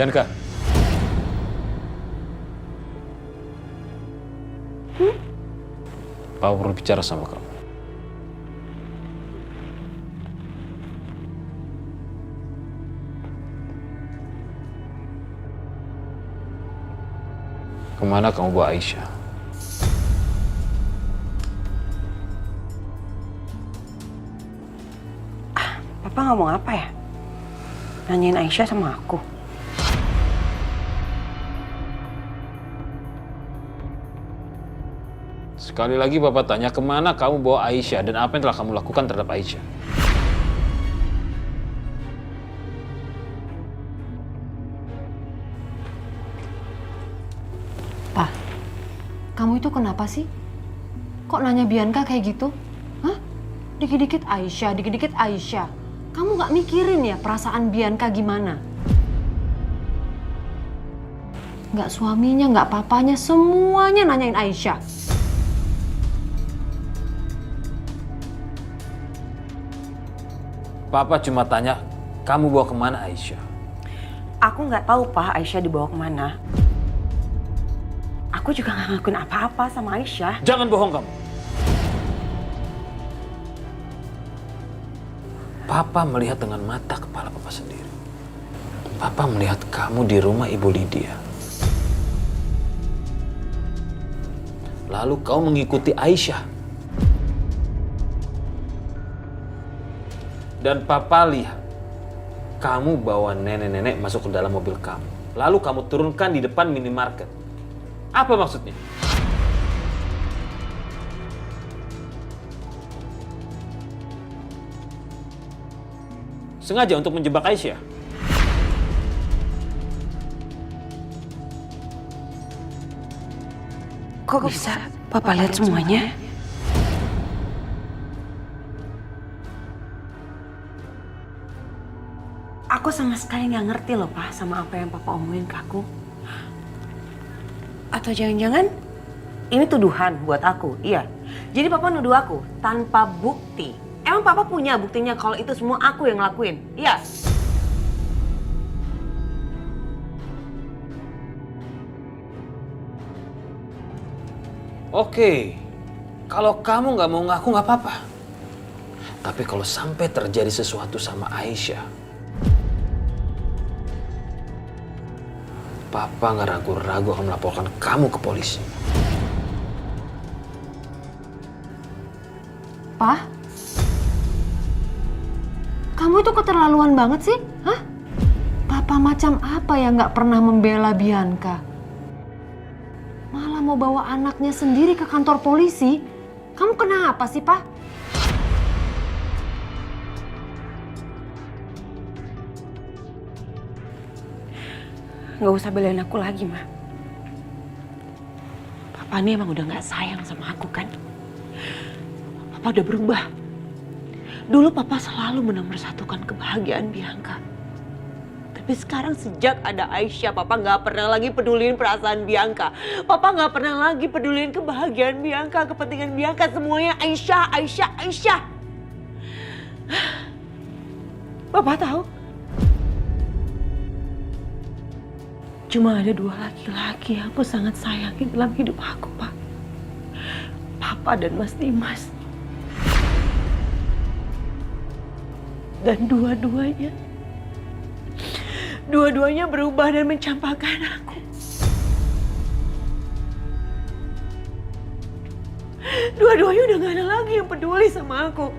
Bianca. Papa perlu bicara sama kamu. Kemana kamu bawa Aisyah? Papa ngomong apa ya? Nanyain Aisyah sama aku. Sekali lagi Papa tanya, kemana kamu bawa Aisyah dan apa yang telah kamu lakukan terhadap Aisyah? Pak, kamu itu kenapa sih? Kok nanya Bianca kayak gitu? Hah? Dikit-dikit Aisyah, dikit-dikit Aisyah. Kamu nggak mikirin ya perasaan Bianca gimana? Nggak suaminya, nggak papanya, semuanya nanyain Aisyah. Papa cuma tanya, kamu bawa kemana Aisyah? Aku nggak tahu, Pak, Aisyah dibawa kemana. Aku juga nggak ngelakuin apa-apa sama Aisyah. Jangan bohong kamu. Papa melihat dengan mata kepala Papa sendiri. Papa melihat kamu di rumah Ibu Lydia. Lalu kau mengikuti Aisyah. Dan Papa lihat, kamu bawa nenek-nenek masuk ke dalam mobil kamu. Lalu kamu turunkan di depan minimarket. Apa maksudnya? Sengaja untuk menjebak Aisyah? Kok bisa Papa lihat semuanya? Aku sama sekali nggak ngerti loh, Pak, sama apa yang Papa omongin ke aku. Atau jangan-jangan ini tuduhan buat aku, iya. Jadi Papa nuduh aku tanpa bukti. Emang Papa punya buktinya kalau itu semua aku yang ngelakuin, iya? Oke, kalau kamu nggak mau ngaku nggak apa-apa. Tapi kalau sampai terjadi sesuatu sama Aisyah, Papa nggak ragu-ragu akan melaporkan kamu ke polisi. Pak, kamu itu keterlaluan banget sih, hah? Papa macam apa yang nggak pernah membela Bianca? Malah mau bawa anaknya sendiri ke kantor polisi. Kamu kenapa sih, Pak? Nggak usah belain aku lagi, Ma. Papa ini emang udah nggak sayang sama aku kan? Papa udah berubah. Dulu Papa selalu menomorsatukan kebahagiaan Bianca. Tapi sekarang sejak ada Aisyah, Papa nggak pernah lagi peduliin perasaan Bianca. Papa nggak pernah lagi peduliin kebahagiaan Bianca, kepentingan Bianca. Semuanya Aisyah, Aisyah, Aisyah. Papa tahu? Cuma ada dua laki-laki yang aku sangat sayangi dalam hidup aku, Pak. Papa dan Mas Dimas. Dan dua-duanya berubah dan mencampakkan aku. Dua-duanya udah gak ada lagi yang peduli sama aku.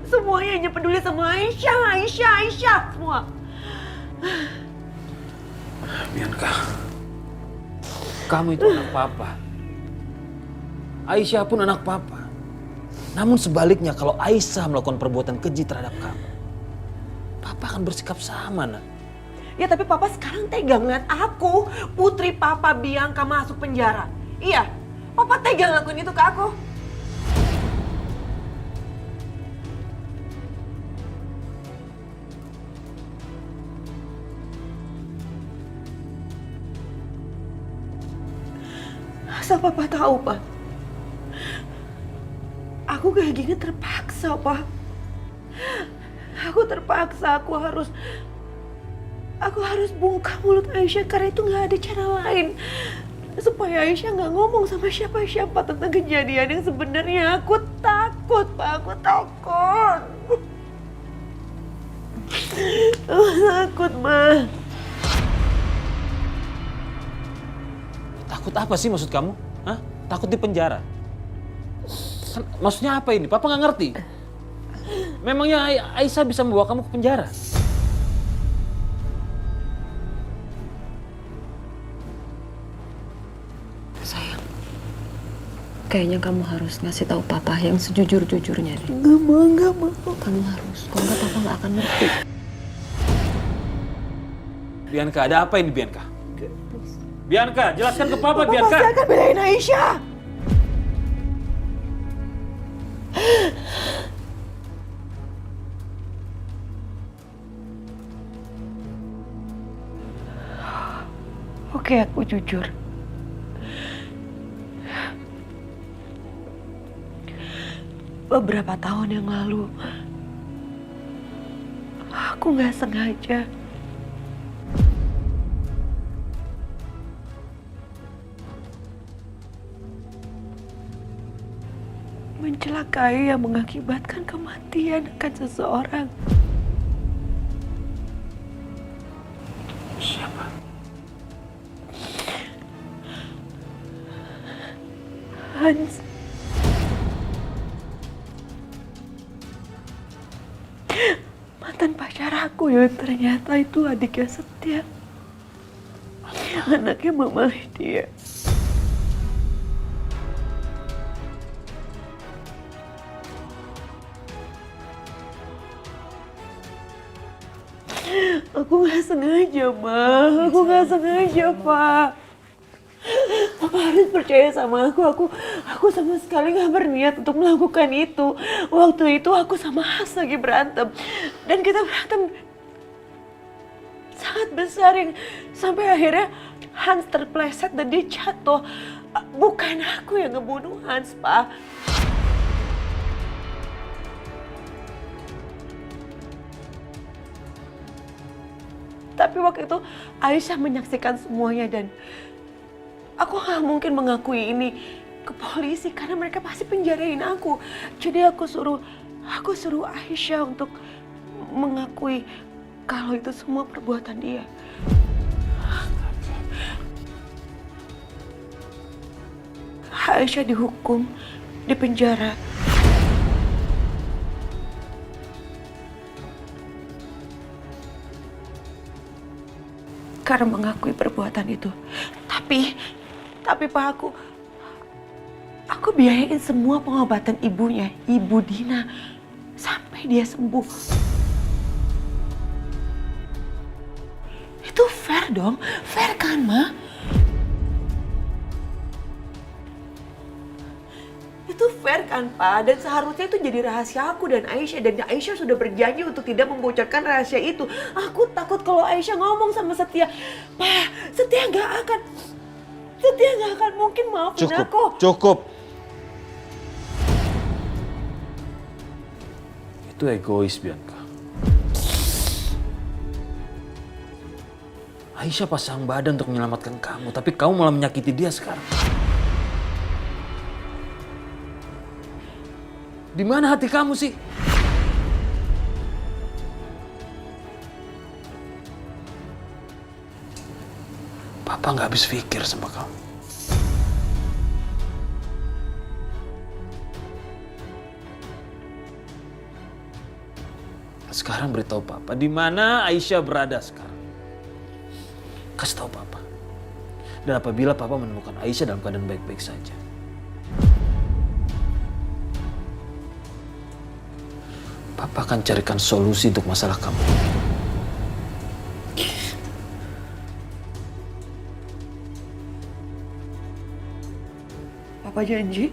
Semuanya hanya peduli sama Aisyah, Aisyah, Aisyah, semua. Bianca, kamu itu anak Papa. Aisyah pun anak Papa. Namun sebaliknya kalau Aisyah melakukan perbuatan keji terhadap kamu, Papa akan bersikap sama, nak. Ya tapi Papa sekarang tega ngeliat aku, putri Papa Bianca masuk penjara. Iya, Papa tega ngelakuin itu ke aku. Asal Papa tahu, Pak. Aku kayak gini terpaksa, Pak. Aku terpaksa, aku harus Aku harus buka mulut Aisyah karena itu nggak ada cara lain. Supaya Aisyah nggak ngomong sama siapa-siapa tentang kejadian yang sebenarnya. Aku takut, Pak. Aku takut. Aku takut, Ma. Takut apa sih maksud kamu? Hah? Takut di penjara? Kan, maksudnya apa ini? Papa nggak ngerti. Memangnya Aisyah bisa membawa kamu ke penjara? Sayang, kayaknya kamu harus ngasih tahu papa yang sejujur-jujurnya deh. Nggak mau. Kamu harus, kalau nggak papa nggak akan ngerti. Bianca, ada apa ini Bianca? Bianca, jelaskan ke Papa, Papa Bianca. pasti akan belain Aisyah. Oke, aku jujur. Beberapa tahun yang lalu, aku nggak sengaja mencelakai yang mengakibatkan kematian akan seseorang. Siapa? Hans. Mantan pacar aku yang ternyata itu adiknya Setia. Anaknya Mama Lydia. Aku nggak sengaja, Ma. Aku nggak sengaja, Pak. Papa harus percaya sama aku sama sekali nggak berniat untuk melakukan itu. Waktu itu aku sama Hans lagi berantem. Dan kita berantem sangat besar yang sampai akhirnya Hans terpleset dan dia jatuh. Bukan aku yang ngebunuh Hans, Pak. Tapi waktu itu Aisyah menyaksikan semuanya dan aku gak mungkin mengakui ini ke polisi karena mereka pasti penjarain aku. Jadi aku suruh Aisyah untuk mengakui kalau itu semua perbuatan dia. Aisyah dihukum, dipenjara. Karena mengakui perbuatan itu. Tapi Pak, aku biayain semua pengobatan ibunya, Ibu Dina, sampai dia sembuh. Itu fair dong, fair kan, Ma? Itu fair kan, Pak? Dan seharusnya itu jadi rahasia aku dan Aisyah. Dan Aisyah sudah berjanji untuk tidak membocorkan rahasia itu. Aku takut kalau Aisyah ngomong sama Setia. Pak, Setia nggak akan mungkin maafin aku. Cukup. Itu egois, Bianca. Aisyah pasang badan untuk menyelamatkan kamu, tapi kamu malah menyakiti dia sekarang. Di mana hati kamu sih? Papa nggak habis pikir sama kamu. Sekarang beritahu Papa, di mana Aisyah berada sekarang? Kasih tahu Papa. Dan apabila Papa menemukan Aisyah dalam keadaan baik-baik saja, Papa akan carikan solusi untuk masalah kamu. Papa janji?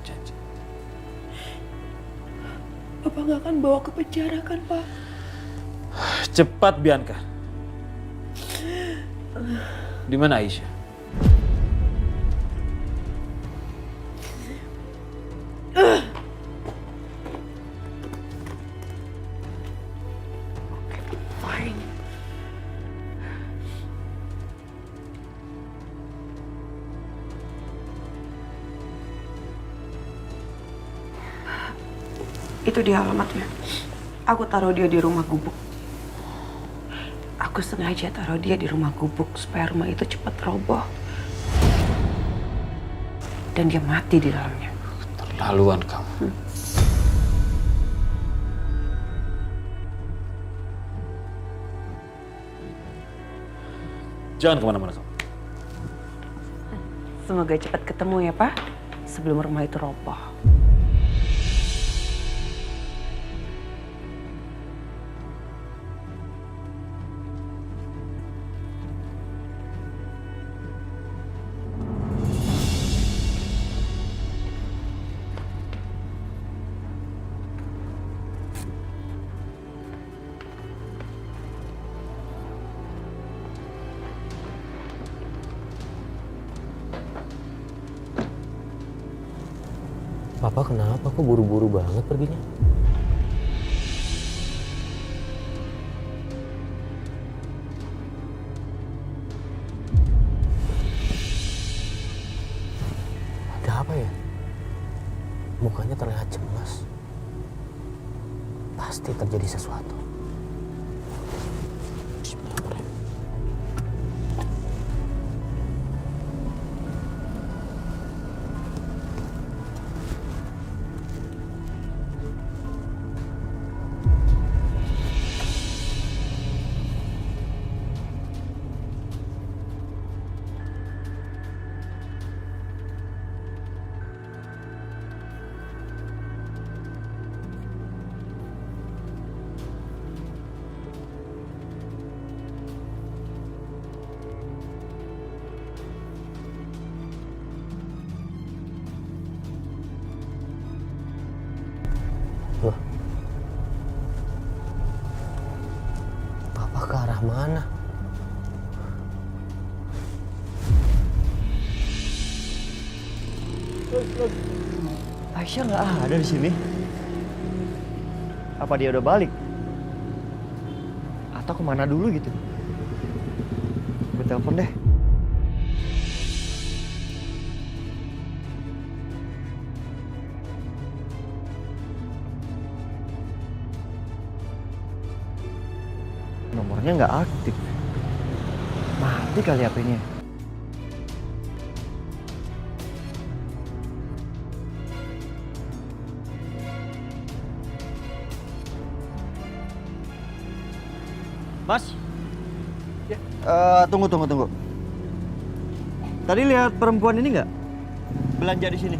Janji. Papa nggak akan bawa ke penjara kan, Pak? Cepat, Bianca. Di mana Aisyah? Fine. Itu dia alamatnya. Aku taruh dia di rumah gubuk. Aku sengaja taruh dia di rumah gubuk supaya rumah itu cepat roboh. Dan dia mati di dalamnya. Terlaluan kamu. Jangan kemana-mana kamu. Semoga cepat ketemu ya, Pak. Sebelum rumah itu roboh. Papa kenapa kok buru-buru banget perginya? Ada apa ya? Mukanya terlihat cemas. Pasti terjadi sesuatu. Bismillahirrahmanirrahim. Loh, Papa ke arah mana? Aisyah nggak ada di sini. Apa dia udah balik? Atau kemana dulu gitu? Gue telepon deh. Nomornya nggak aktif. Mati kali HP-nya. Mas? Ya. Tunggu. Tadi lihat perempuan ini nggak? Belanja di sini.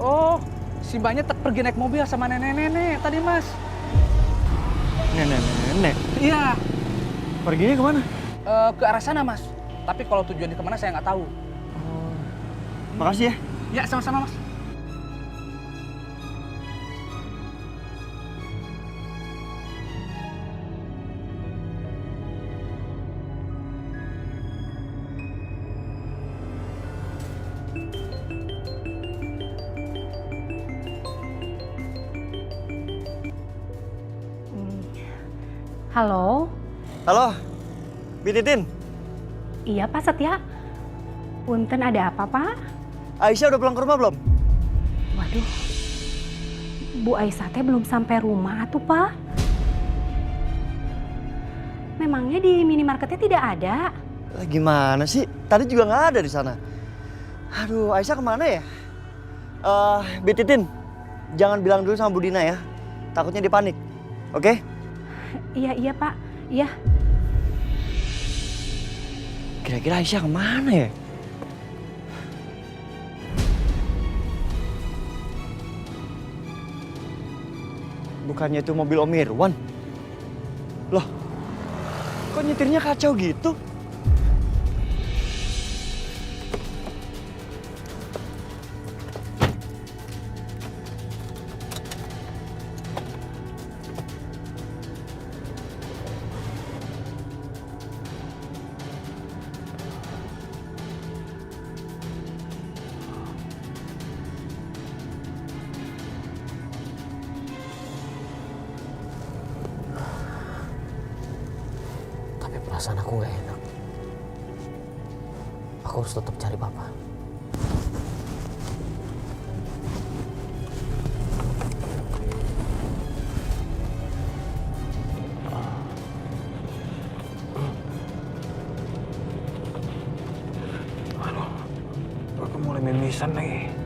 Oh, si Mbaknya pergi naik mobil sama nenek-nenek tadi, Mas. Nenek. Iya, Perginya kemana? ke arah sana, Mas. Tapi kalau tujuannya kemana saya nggak tahu. Makasih ya. Ya, sama-sama, Mas. Halo, Halo, Bititin. iya Pak Setia. Punten ada apa Pak? Aisyah udah pulang ke rumah belum? Waduh, Bu Aisyah teh belum sampai rumah tuh Pak. Memangnya di minimarketnya tidak ada? Gimana sih? Tadi juga nggak ada di sana. Aduh, Aisyah kemana ya? Bititin, jangan bilang dulu sama Bu Dina ya. Takutnya dia panik. Oke? Iya Pak, iya. Kira-kira Aisyah kemana ya? Bukannya itu mobil Om Irwan? Loh, kok nyetirnya kacau gitu? Tapi perasaan aku nggak enak. Aku harus tetap cari Papa. mimisan lagi.